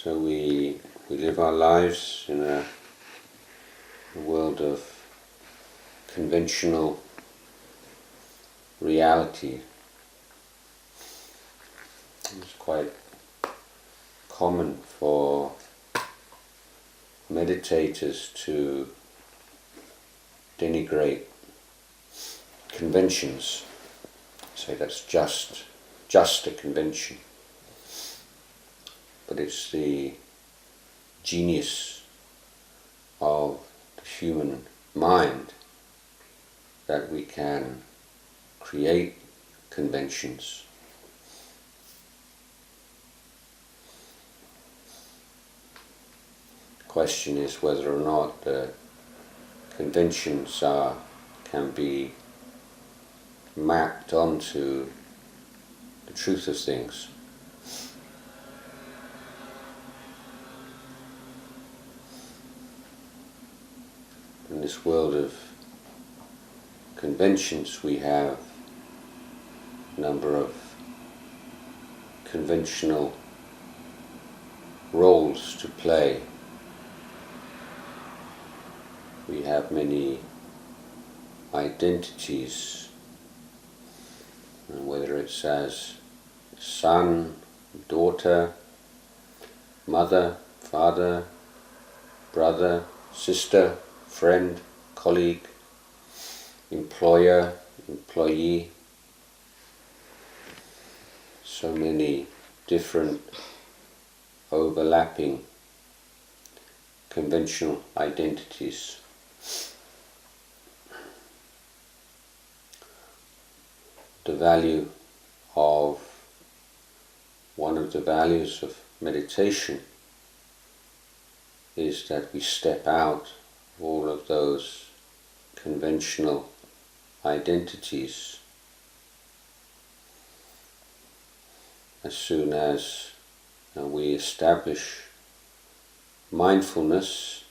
So we live our lives in a world of conventional reality. It's quite common for meditators to denigrate conventions, say that's just a convention. But it's the genius of the human mind that we can create conventions. The question is whether or not the conventions can be mapped onto the truth of things. In this world of conventions, we have a number of conventional roles to play. We have many identities, whether it's as son, daughter, mother, father, brother, sister, friend, colleague, employer, employee. So many different overlapping conventional identities. The value of one of the values of meditation is that we step out all of those conventional identities. As soon as we establish mindfulness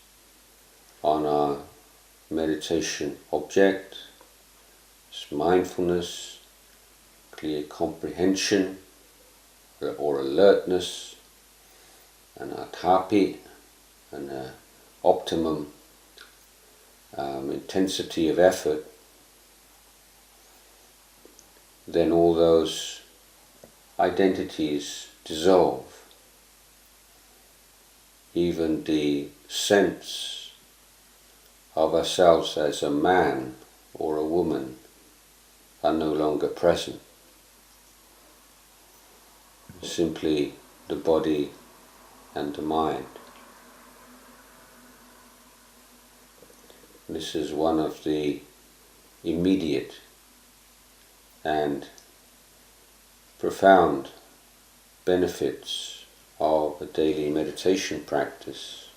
on our meditation object, it's mindfulness, clear comprehension or alertness, and atapi, and optimum intensity of effort, then all those identities dissolve. Even the sense of ourselves as a man or a woman are no longer present. Simply the body and the mind. This is one of the immediate and profound benefits of a daily meditation practice.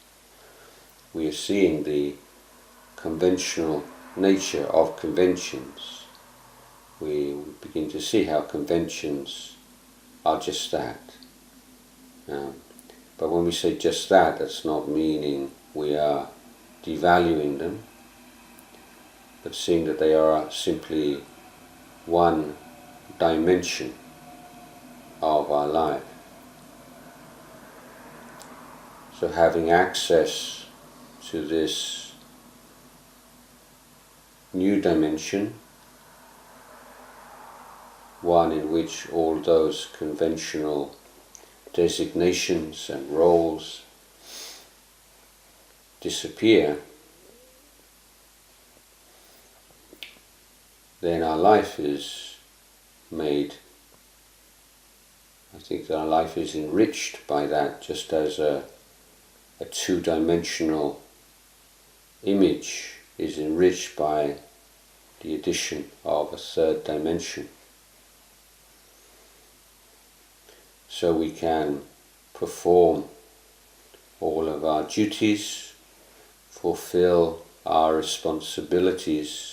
We are seeing the conventional nature of conventions. We begin to see how conventions are just that. But when we say just that, that's not meaning we are devaluing them, but seeing that they are simply one dimension of our life. So having access to this new dimension, one in which all those conventional designations and roles disappear, then our life is made, I think that our life is enriched by that, just as a two-dimensional image is enriched by the addition of a third dimension. So we can perform all of our duties, fulfill our responsibilities,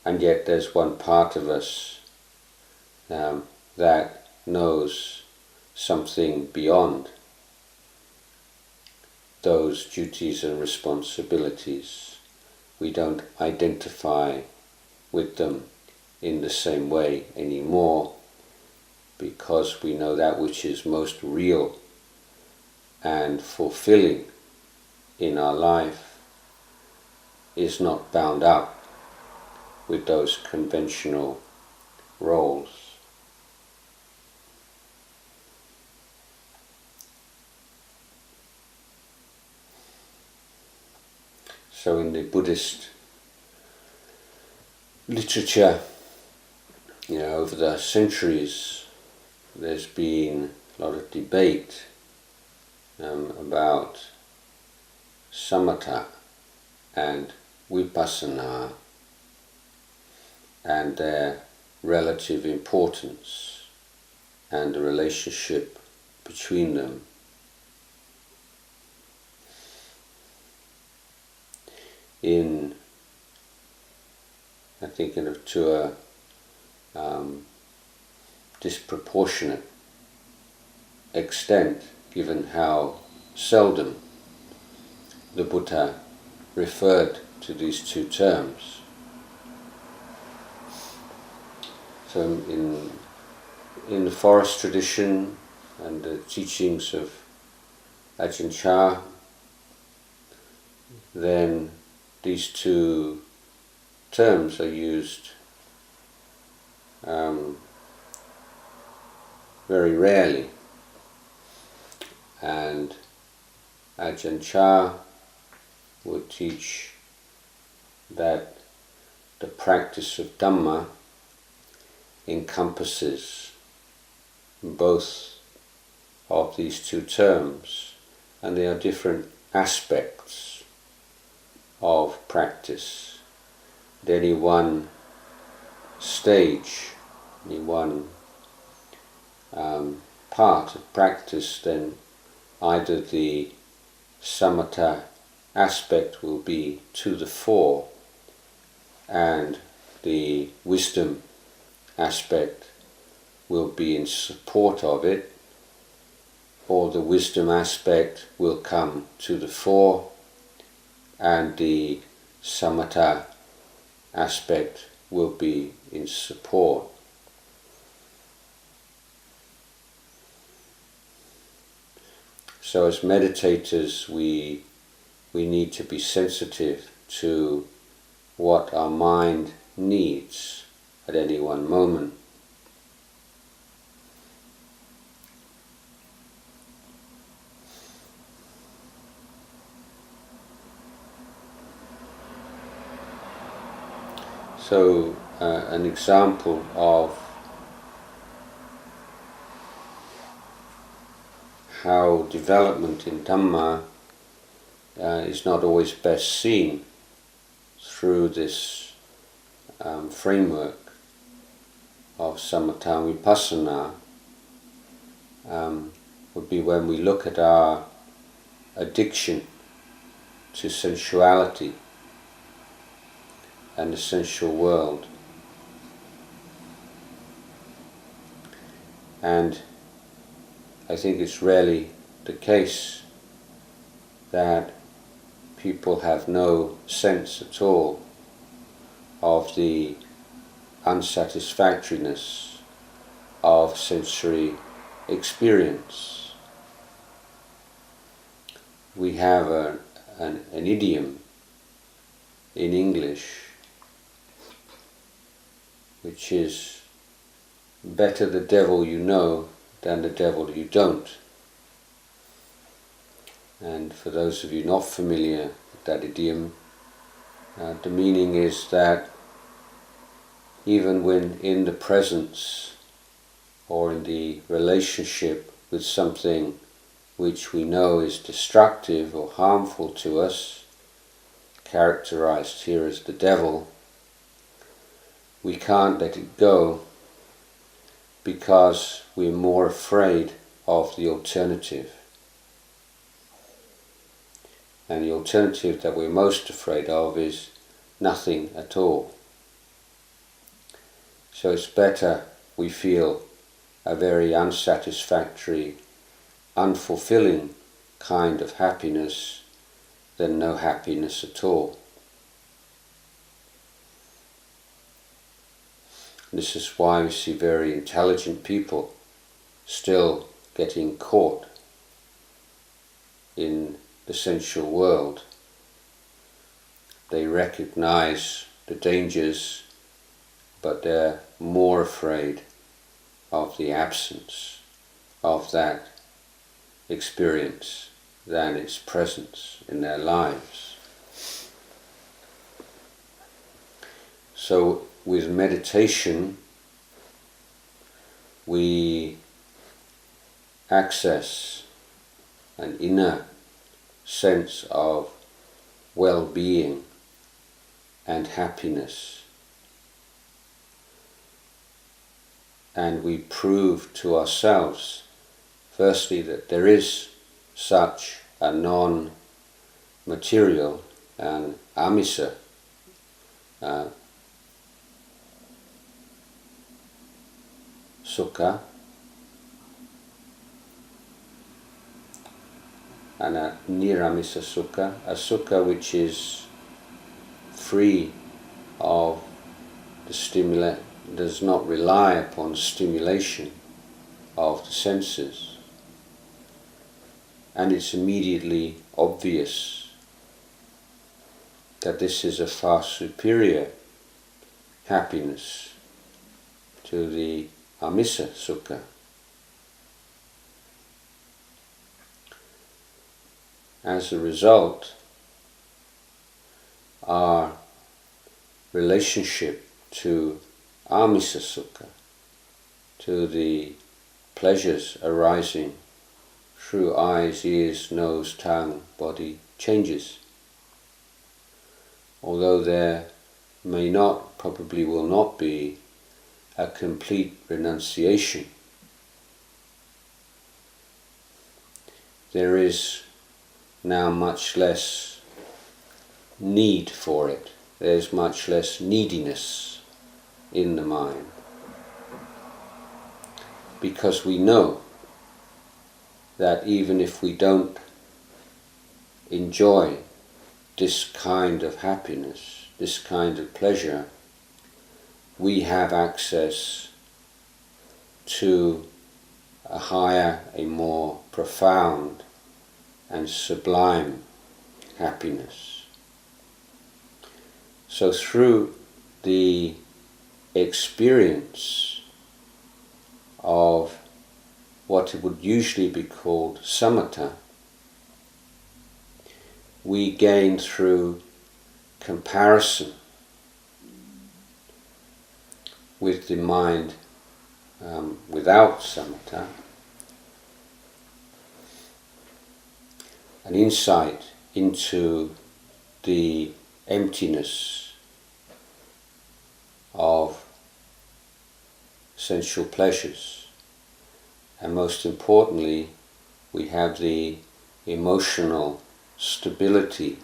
and yet there's one part of us that knows something beyond those duties and responsibilities. We don't identify with them in the same way anymore, because we know that which is most real and fulfilling in our life is not bound up with those conventional roles. So in the Buddhist literature, over the centuries, there's been a lot of debate about samatha and vipassana and their relative importance and the relationship between them. I think to a disproportionate extent, given how seldom the Buddha referred to these two terms. So in the forest tradition and the teachings of Ajahn Jayasaro, then these two terms are used very rarely, and Ajahn Jayasaro would teach that the practice of Dhamma encompasses both of these two terms, and they are different aspects of practice. At any one stage, any one part of practice, then either the samatha aspect will be to the fore and the wisdom aspect will be in support of it, or the wisdom aspect will come to the fore and the samatha aspect will be in support. So as meditators, we need to be sensitive to what our mind needs at any one moment. So an example of how development in Dhamma is not always best seen through this framework of samatha-vipassana would be when we look at our addiction to sensuality and the sensual world. And I think it's rarely the case that people have no sense at all of the unsatisfactoriness of sensory experience. We have an idiom in English which is, better the devil you know than the devil you don't. And for those of you not familiar with that idiom, the meaning is that even when in the presence or in the relationship with something which we know is destructive or harmful to us, characterized here as the devil, we can't let it go because we're more afraid of the alternative. And the alternative that we're most afraid of is nothing at all. So it's better we feel a very unsatisfactory, unfulfilling kind of happiness than no happiness at all. This is why we see very intelligent people still getting caught in the sensual world. They recognize the dangers, but they're more afraid of the absence of that experience than its presence in their lives. So with meditation, we access an inner sense of well-being and happiness, and we prove to ourselves, firstly, that there is such a non-material and amisa sukha, and a niramisa sukha, a sukha which is free of the does not rely upon stimulation of the senses, and it's immediately obvious that this is a far superior happiness to the amisa sukha. As a result, our relationship to amisa sukha, to the pleasures arising through eyes, ears, nose, tongue, body, changes. Although there may not, probably will not be, a complete renunciation, there is now much less need for it. There's much less neediness in the mind, because we know that even if we don't enjoy this kind of happiness, this kind of pleasure, we have access to a higher, a more profound and sublime happiness. So through the experience of what would usually be called samatha, we gain through comparison with the mind without samatha, an insight into the emptiness of sensual pleasures, and most importantly, we have the emotional stability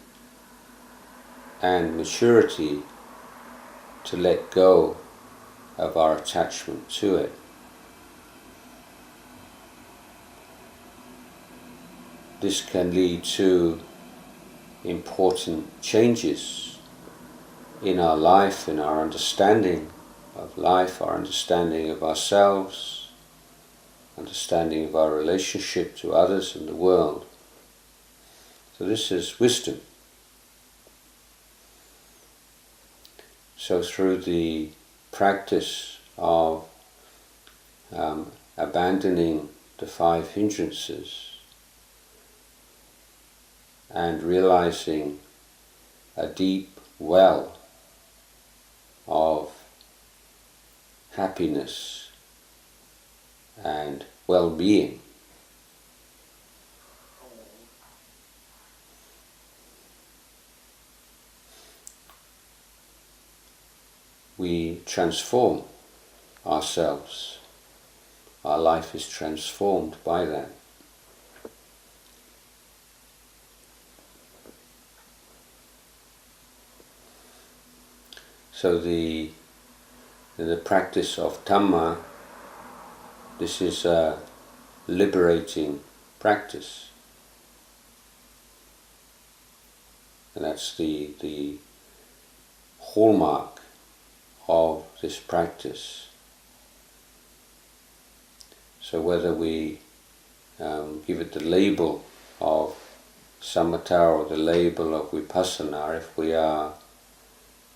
and maturity to let go of our attachment to it. This can lead to important changes in our life, in our understanding of life, our understanding of ourselves, understanding of our relationship to others and the world. So this is wisdom. So through the practice of abandoning the 5 hindrances and realizing a deep well of happiness and well-being, we transform ourselves. Our life is transformed by that. So the practice of Dhamma, this is a liberating practice. And that's the hallmark of this practice. So whether we give it the label of samatha or the label of vipassana, if we are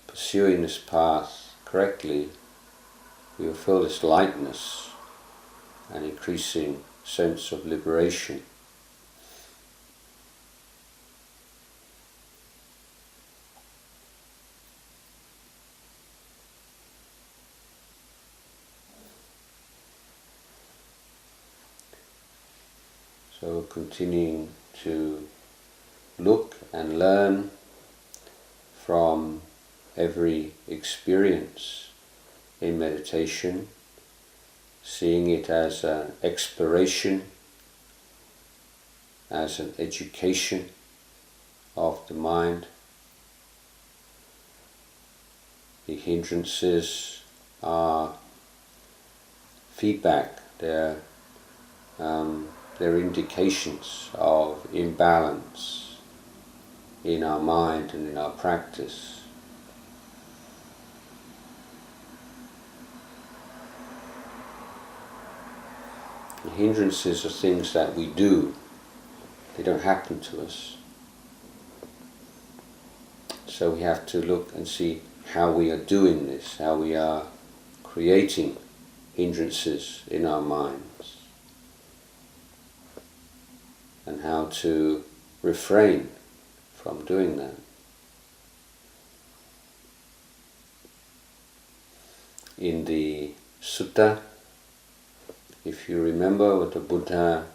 pursuing this path correctly, we will feel this lightness and increasing sense of liberation. So continuing to look and learn from every experience in meditation, seeing it as an exploration, as an education of the mind. The hindrances are feedback, they're indications of imbalance in our mind and in our practice. The hindrances are things that we do, they don't happen to us. So we have to look and see how we are doing this, how we are creating hindrances in our minds, and how to refrain from doing that. In the sutta, if you remember what the Buddha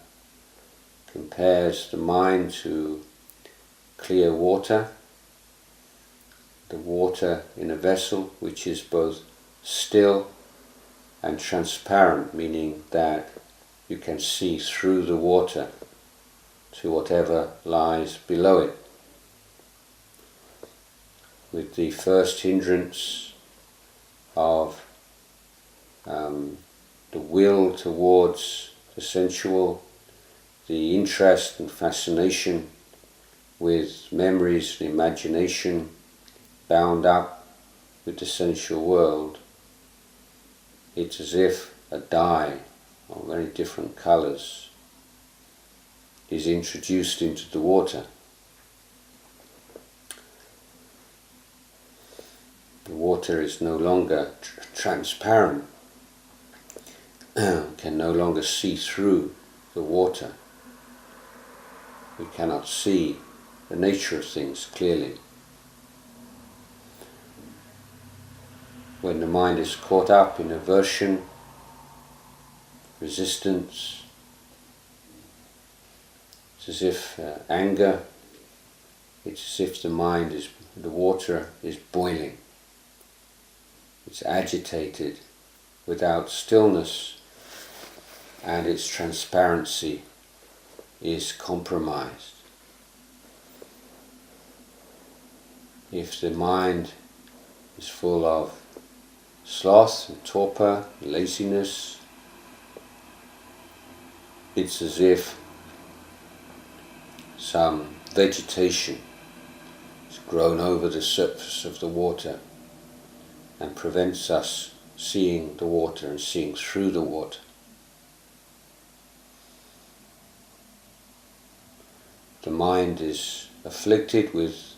compares the mind to clear water, the water in a vessel which is both still and transparent, meaning that you can see through the water to whatever lies below it. With the first hindrance of the will towards the sensual, the interest and fascination with memories and imagination bound up with the sensual world, it's as if a dye of very different colours is introduced into the water. The water is no longer transparent, can no longer see through the water. We cannot see the nature of things clearly. When the mind is caught up in aversion, resistance, it's as if anger, it's as if the water is boiling. It's agitated without stillness, and its transparency is compromised. If the mind is full of sloth and torpor, laziness, it's as if some vegetation has grown over the surface of the water and prevents us seeing the water and seeing through the water. The mind is afflicted with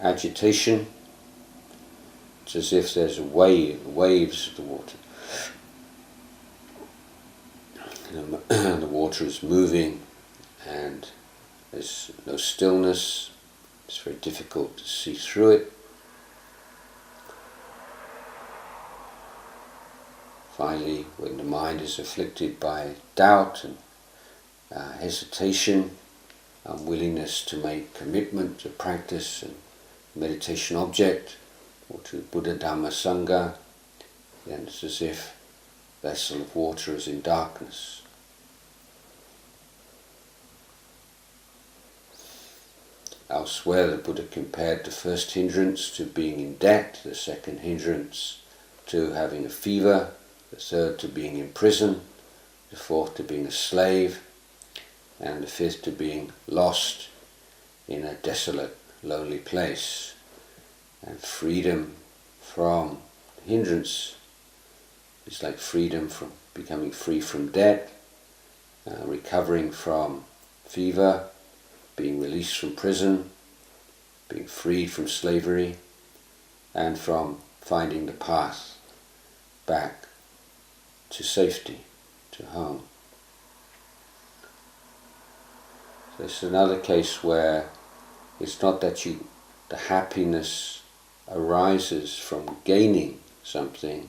agitation. It's as if there's waves of the water. The water is moving and there's no stillness. It's very difficult to see through it. Finally, when the mind is afflicted by doubt and hesitation, unwillingness to make commitment to practice and meditation object, or to Buddha, Dhamma, Sangha, then it's as if a vessel of water is in darkness. Elsewhere, the Buddha compared the first hindrance to being in debt, the second hindrance to having a fever, the third to being in prison, the fourth to being a slave, and the fifth to being lost in a desolate, lonely place. And freedom from hindrance is like freedom from becoming free from debt, recovering from fever, being released from prison, being freed from slavery, and from finding the path back to safety, to home. So this is another case where it's not that the happiness arises from gaining something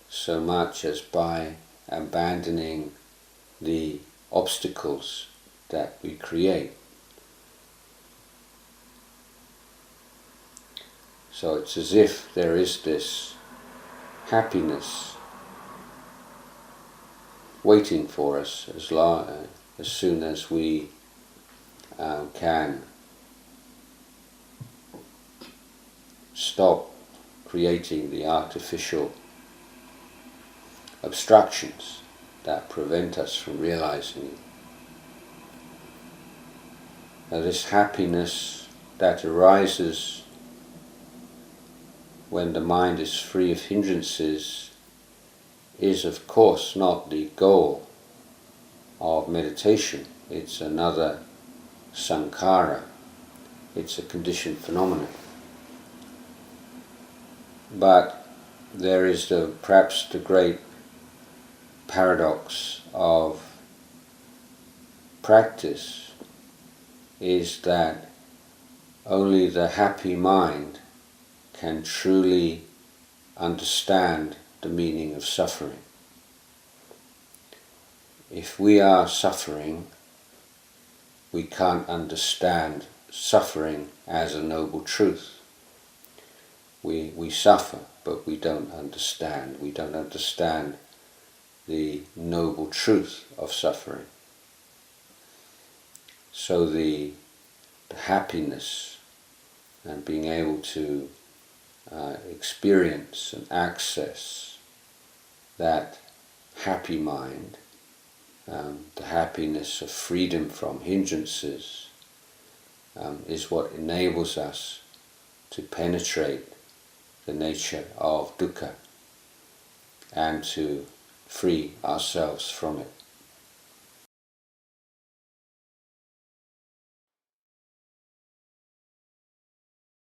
so much as by abandoning the obstacles that we create. So it's as if there is this happiness waiting for us as soon as we can stop creating the artificial obstructions that prevent us from realizing it. Now, this happiness that arises when the mind is free of hindrances is, of course, not the goal of meditation. It's another sankhara. It's a conditioned phenomenon. But there is perhaps the great paradox of practice is that only the happy mind can truly understand the meaning of suffering. If we are suffering, we can't understand suffering as a noble truth. We suffer, but we don't understand. We don't understand the noble truth of suffering. So the happiness and being able to experience and access that happy mind, the happiness of freedom from hindrances, is what enables us to penetrate the nature of dukkha and to free ourselves from it.